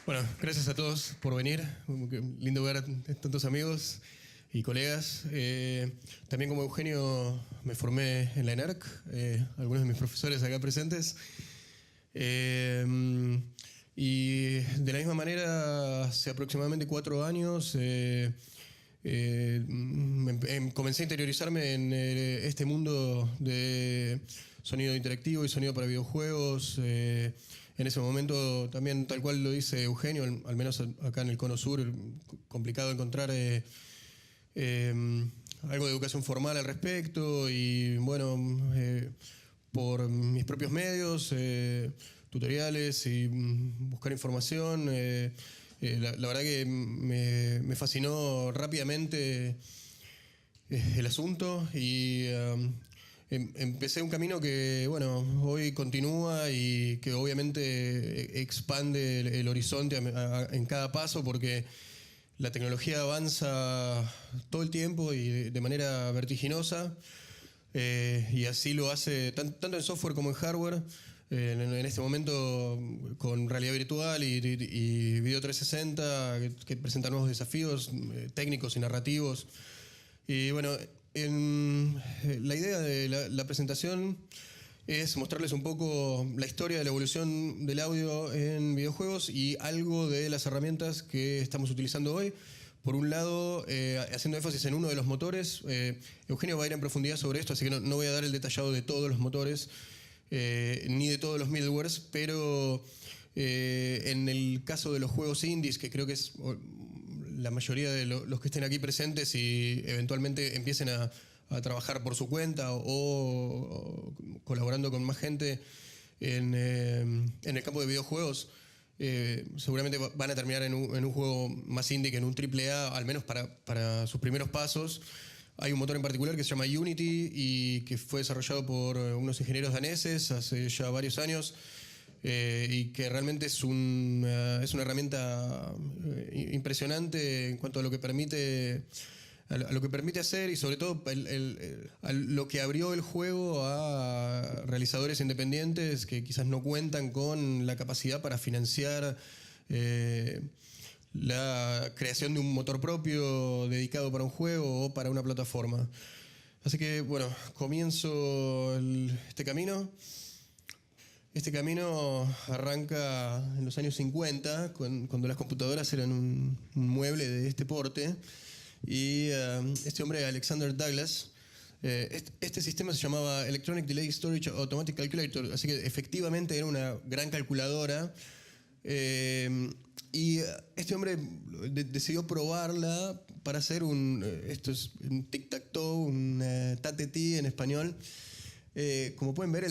Bueno, gracias a todos por venir. Lindo ver a tantos amigos y colegas. También como Eugenio me formé en la ENARC, algunos de mis profesores acá presentes. Y de la misma manera, hace aproximadamente 4 años comencé a interiorizarme en este mundo de sonido interactivo y sonido para videojuegos. En ese momento también, tal cual lo dice Eugenio, al menos acá en el Cono Sur, complicado encontrar algo de educación formal al respecto y bueno, por mis propios medios, tutoriales y buscar información, la verdad que me fascinó rápidamente el asunto y empecé un camino que, bueno, hoy continúa y que obviamente expande el horizonte en cada paso porque la tecnología avanza todo el tiempo y de manera vertiginosa, y así lo hace tanto en software como en hardware. En este momento, con realidad virtual y Video 360, que presenta nuevos desafíos técnicos y narrativos. Y bueno, la idea de la presentación es mostrarles un poco la historia de la evolución del audio en videojuegos y algo de las herramientas que estamos utilizando hoy. Por un lado, haciendo énfasis en uno de los motores. Eugenio va a ir en profundidad sobre esto, así que no voy a dar el detallado de todos los motores, ni de todos los middlewares, pero en el caso de los juegos indies, que creo que es la mayoría de los que estén aquí presentes y eventualmente empiecen a trabajar por su cuenta o colaborando con más gente en el campo de videojuegos, seguramente van a terminar en un juego más indie que en un AAA, al menos para sus primeros pasos. Hay un motor en particular que se llama Unity y que fue desarrollado por unos ingenieros daneses hace ya varios años, y que realmente es una herramienta impresionante en cuanto a lo que permite hacer y sobre todo a lo que abrió el juego a realizadores independientes que quizás no cuentan con la capacidad para financiar la creación de un motor propio dedicado para un juego o para una plataforma. Así que bueno, comienzo este camino. Este camino arranca en los años 50, cuando las computadoras eran un mueble de este porte. Y este hombre, Alexander Douglas, este sistema se llamaba Electronic Delay Storage Automatic Calculator, así que efectivamente era una gran calculadora. Y este hombre decidió probarla para hacer esto es un tic-tac-toe, un tate-ti en español. Como pueden ver,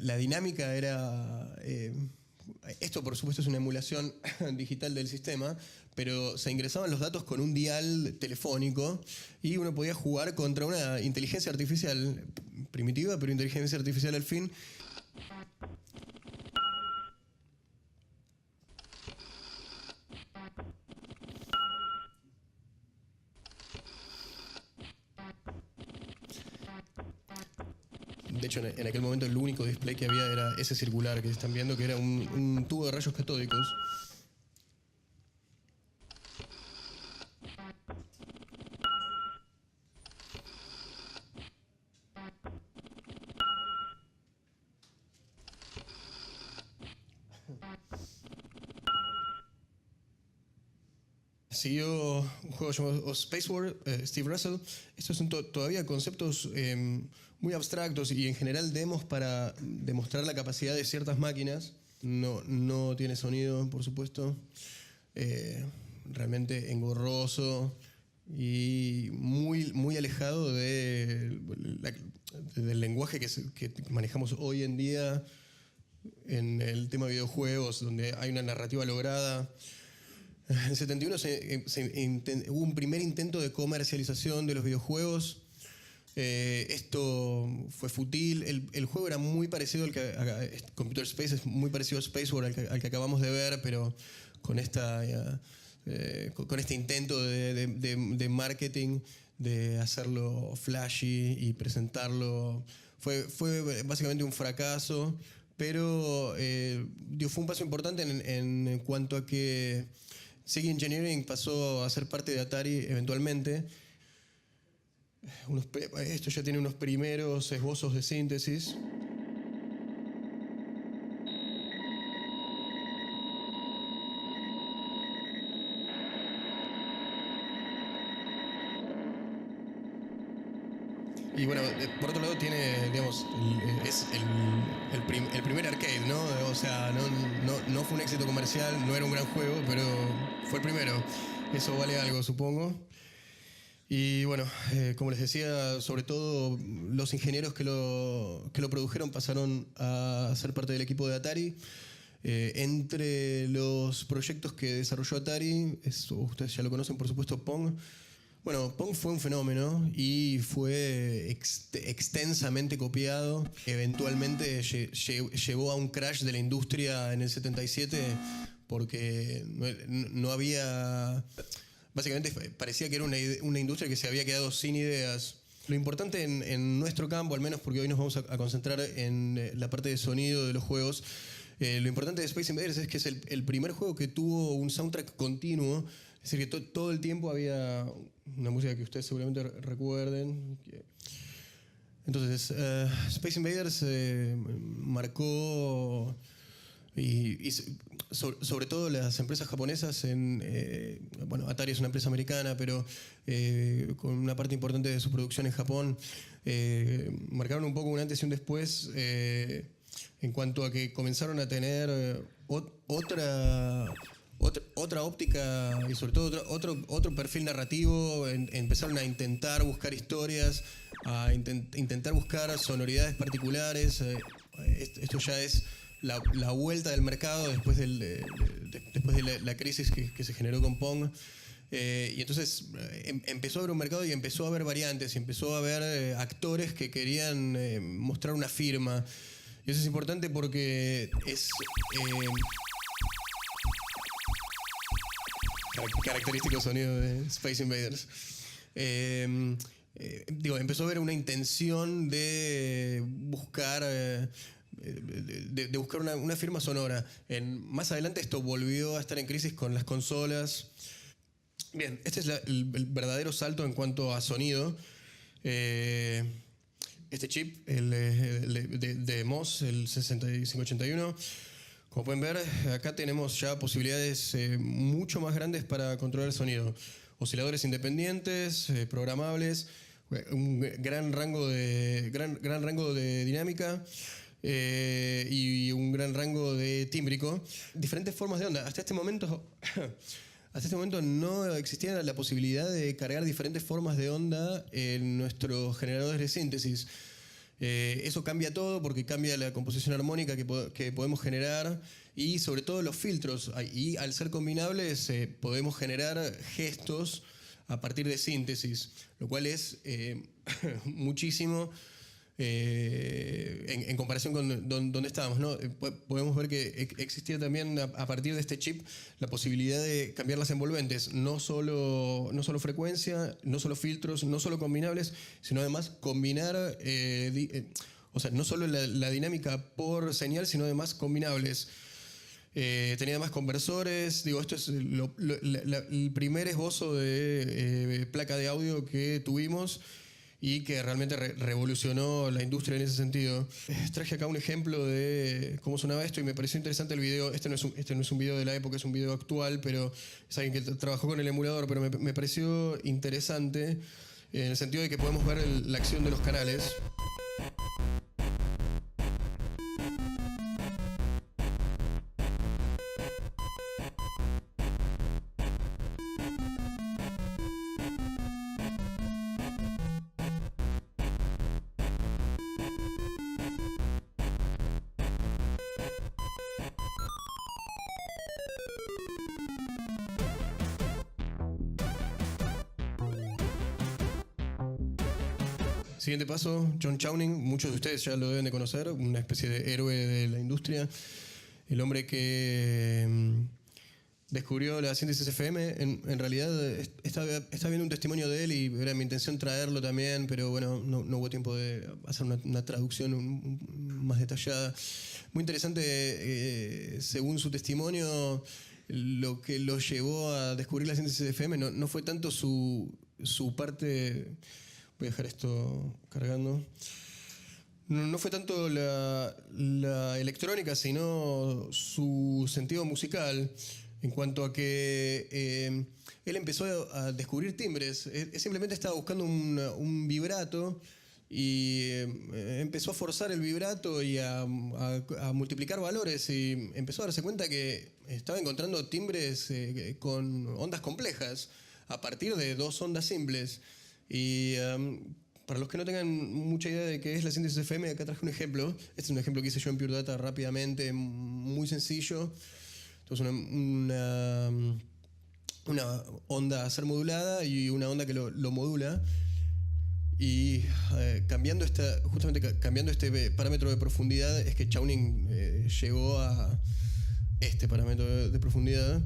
la dinámica era... esto, por supuesto, es una emulación digital del sistema, pero se ingresaban los datos con un dial telefónico y uno podía jugar contra una inteligencia artificial primitiva, pero inteligencia artificial al fin. De hecho, en aquel momento el único display que había era ese circular que están viendo, que era un tubo de rayos catódicos. Siguió un juego llamado Space War, Steve Russell. Estos son todavía conceptos muy abstractos y en general demos para demostrar la capacidad de ciertas máquinas. No tiene sonido, por supuesto. Realmente engorroso y muy alejado del lenguaje que manejamos hoy en día en el tema de videojuegos, donde hay una narrativa lograda. En el 71 hubo un primer intento de comercialización de los videojuegos. Esto fue fútil. El juego era muy parecido Computer Space es muy parecido a Space War, al que acabamos de ver, pero con este intento de marketing, de hacerlo flashy y presentarlo. Fue básicamente un fracaso, pero fue un paso importante en cuanto a que Sega Engineering pasó a ser parte de Atari eventualmente. Esto ya tiene unos primeros esbozos de síntesis. Y bueno, por otro lado tiene, digamos, es el primer arcade, ¿no? O sea, no fue un éxito comercial, no era un gran juego, pero fue el primero. Eso vale algo, supongo. Y bueno, como les decía, sobre todo los ingenieros que lo produjeron pasaron a ser parte del equipo de Atari. Entre los proyectos que desarrolló Atari, ustedes ya lo conocen, por supuesto, Pong. Bueno, Pong fue un fenómeno y fue extensamente copiado. Eventualmente llevó a un crash de la industria en el 77 porque no había... Básicamente parecía que era una industria que se había quedado sin ideas. Lo importante en nuestro campo, al menos porque hoy nos vamos a concentrar en la parte de sonido de los juegos, lo importante de Space Invaders es que es el primer juego que tuvo un soundtrack continuo. Es decir, que todo el tiempo había una música que ustedes seguramente recuerden. Entonces, Space Invaders marcó, y sobre todo las empresas japonesas, bueno, Atari es una empresa americana, pero con una parte importante de su producción en Japón, marcaron un poco un antes y un después en cuanto a que comenzaron a tener otra óptica y sobre todo otro perfil narrativo. Empezaron a intentar buscar historias, a intentar buscar sonoridades particulares. Esto ya es la vuelta del mercado después de la crisis que se generó con Pong. Y entonces empezó a haber un mercado y empezó a haber variantes, y empezó a haber actores que querían mostrar una firma. Y eso es importante porque es... característico sonido de Space Invaders. Empezó a haber una intención de buscar una firma sonora. Más adelante esto volvió a estar en crisis con las consolas. Bien, este es el verdadero salto en cuanto a sonido. Este chip, de MOS, el 6581, como pueden ver, acá tenemos ya posibilidades mucho más grandes para controlar el sonido. Osciladores independientes, programables, un gran rango de dinámica y un gran rango de tímbrico. Diferentes formas de onda. Hasta este momento no existía la posibilidad de cargar diferentes formas de onda en nuestros generadores de síntesis. Eso cambia todo porque cambia la composición armónica que podemos generar y sobre todo los filtros. Y al ser combinables podemos generar gestos a partir de síntesis, lo cual es muchísimo en comparación con donde estábamos, ¿no? Podemos ver que existía también a partir de este chip la posibilidad de cambiar las envolventes, no solo frecuencia, no solo filtros, no solo combinables, sino además combinar, o sea, no solo la dinámica por señal, sino además combinables. Tenía además conversores. Esto es el primer esbozo de placa de audio que tuvimos y que realmente revolucionó la industria en ese sentido. Traje acá un ejemplo de cómo sonaba esto y me pareció interesante el video. Este no es un video de la época, es un video actual, pero es alguien que trabajó con el emulador, pero me pareció interesante en el sentido de que podemos ver la acción de los canales. Siguiente paso, John Chowning, muchos de ustedes ya lo deben de conocer, una especie de héroe de la industria, el hombre que descubrió la síntesis FM. En realidad estaba viendo un testimonio de él y era mi intención traerlo también, pero bueno, no hubo tiempo de hacer una traducción más detallada. Muy interesante, según su testimonio, lo que lo llevó a descubrir la síntesis FM no fue tanto su parte. Voy a dejar esto cargando. No fue tanto la electrónica, sino su sentido musical, en cuanto a que él empezó a descubrir timbres. Él simplemente estaba buscando un vibrato y empezó a forzar el vibrato y a multiplicar valores, y empezó a darse cuenta que estaba encontrando timbres con ondas complejas a partir de dos ondas simples. Y para los que no tengan mucha idea de qué es la síntesis FM, acá traje un ejemplo. Este es un ejemplo que hice yo en Pure Data rápidamente, muy sencillo. Entonces una onda a ser modulada y una onda que lo modula. Y cambiando este parámetro de profundidad es que Chowning llegó a este parámetro de profundidad.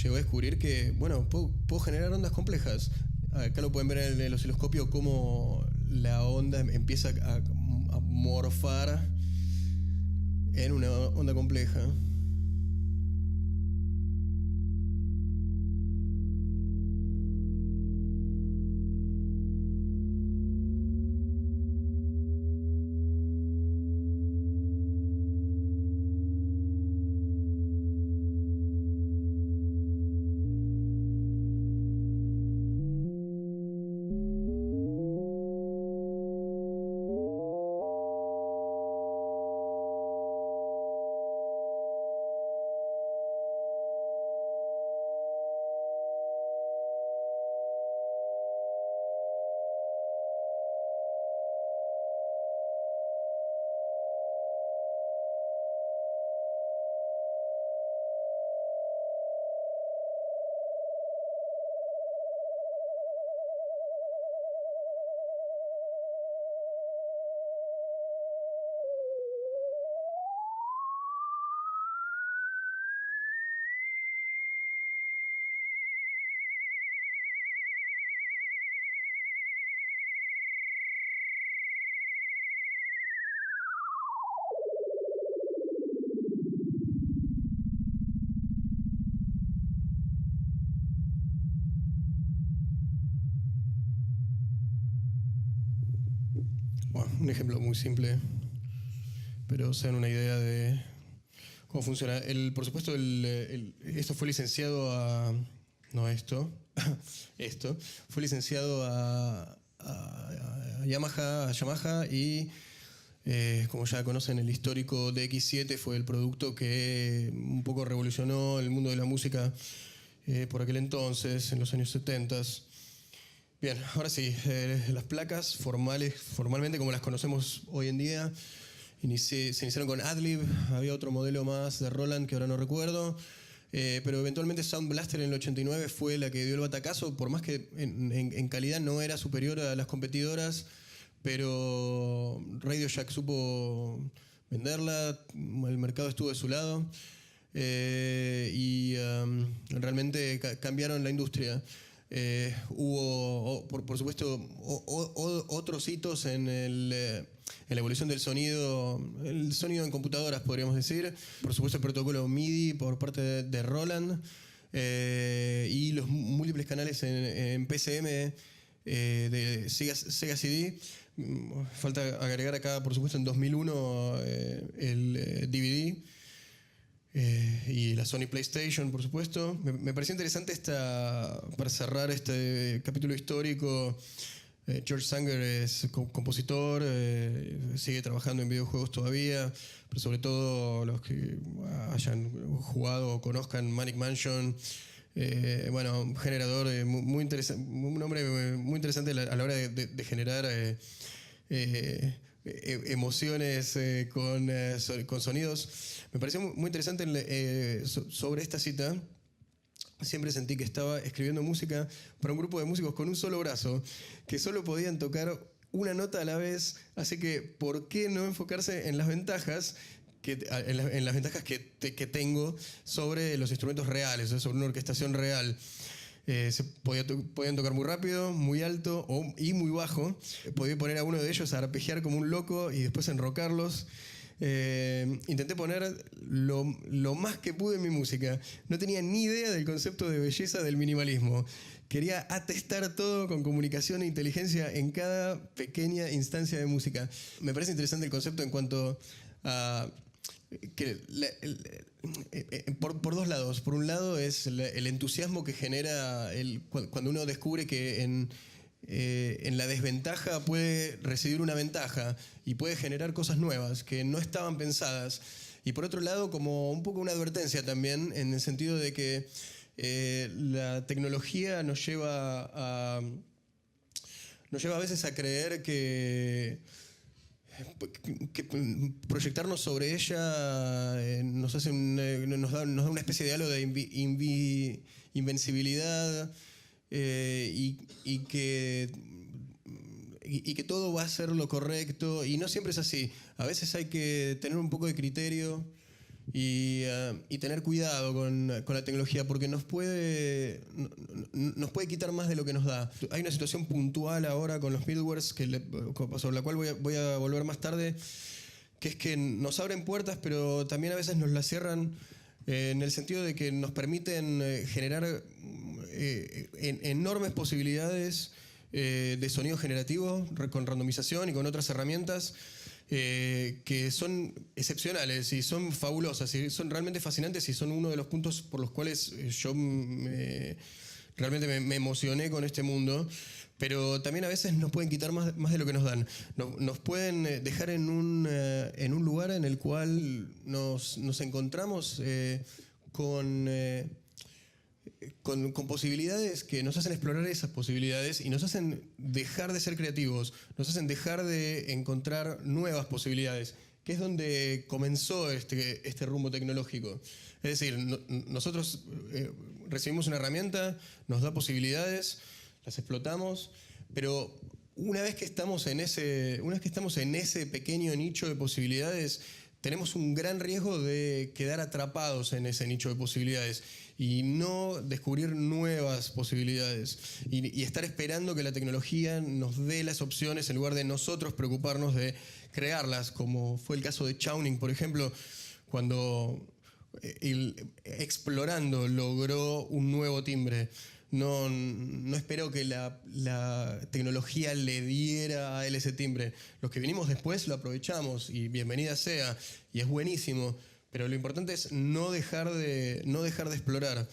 Llegó a descubrir que, bueno, puedo generar ondas complejas. Acá lo pueden ver en el osciloscopio cómo la onda empieza a morfar en una onda compleja. Bueno, un ejemplo muy simple, pero se dan una idea de cómo funciona. Por supuesto, esto fue licenciado a... No esto. Esto. Fue licenciado a Yamaha y como ya conocen, el histórico DX7 fue el producto que un poco revolucionó el mundo de la música por aquel entonces, en los años 70. Bien, ahora sí, las placas formalmente como las conocemos hoy en día, se iniciaron con Adlib. Había otro modelo más de Roland que ahora no recuerdo, pero eventualmente Sound Blaster en el 89 fue la que dio el batacazo, por más que en calidad no era superior a las competidoras, pero Radio Shack supo venderla, el mercado estuvo de su lado y realmente cambiaron la industria. Hubo, por supuesto, otros hitos en la evolución del sonido, el sonido en computadoras, podríamos decir. Por supuesto, el protocolo MIDI por parte de Roland y los múltiples canales en PCM de Sega CD. Falta agregar acá, por supuesto, en 2001 el DVD. Y la Sony PlayStation, por supuesto. Me pareció interesante para cerrar este capítulo histórico. George Sanger es compositor, sigue trabajando en videojuegos todavía, pero sobre todo los que hayan jugado o conozcan Manic Mansion. Bueno, generador muy interesante, un hombre muy interesante a la hora de generar emociones con sonidos. Me pareció muy interesante sobre esta cita. Siempre sentí que estaba escribiendo música para un grupo de músicos con un solo brazo, que solo podían tocar una nota a la vez, así que ¿por qué no enfocarse en las ventajas en las ventajas que tengo sobre los instrumentos reales, sobre una orquestación real. Podían tocar muy rápido, muy alto y muy bajo. Podía poner a uno de ellos a arpegiar como un loco y después enrocarlos. Intenté poner lo más que pude en mi música. No tenía ni idea del concepto de belleza del minimalismo. Quería atestar todo con comunicación e inteligencia en cada pequeña instancia de música. Me parece interesante el concepto en cuanto a que por dos lados. Por un lado es el entusiasmo que genera cuando uno descubre que en la desventaja puede residir una ventaja y puede generar cosas nuevas que no estaban pensadas. Y por otro lado, como un poco una advertencia también, en el sentido de que la tecnología nos lleva a veces a creer que proyectarnos sobre ella nos da una especie de halo de invencibilidad, y que todo va a ser lo correcto, y no siempre es así. A veces hay que tener un poco de criterio y tener cuidado con la tecnología, porque nos puede quitar más de lo que nos da. Hay una situación puntual ahora con los middlewares sobre la cual voy a volver más tarde, que es que nos abren puertas, pero también a veces nos las cierran, en el sentido de que nos permiten generar enormes posibilidades de sonido generativo con randomización y con otras herramientas que son excepcionales y son fabulosas y son realmente fascinantes, y son uno de los puntos por los cuales yo realmente me emocioné con este mundo. Pero también a veces nos pueden quitar más de lo que nos dan. Nos pueden dejar en un lugar en el cual nos encontramos con posibilidades que nos hacen explorar esas posibilidades y nos hacen dejar de ser creativos, nos hacen dejar de encontrar nuevas posibilidades, que es donde comenzó este rumbo tecnológico. Es decir, nosotros recibimos una herramienta, nos da posibilidades, las explotamos, pero una vez que estamos en ese pequeño nicho de posibilidades, tenemos un gran riesgo de quedar atrapados en ese nicho de posibilidades y no descubrir nuevas posibilidades y estar esperando que la tecnología nos dé las opciones en lugar de nosotros preocuparnos de crearlas, como fue el caso de Chowning, por ejemplo, cuando explorando logró un nuevo timbre. No esperó que la tecnología le diera a él ese timbre. Los que vinimos después lo aprovechamos y bienvenida sea, y es buenísimo, pero lo importante es no dejar de explorar.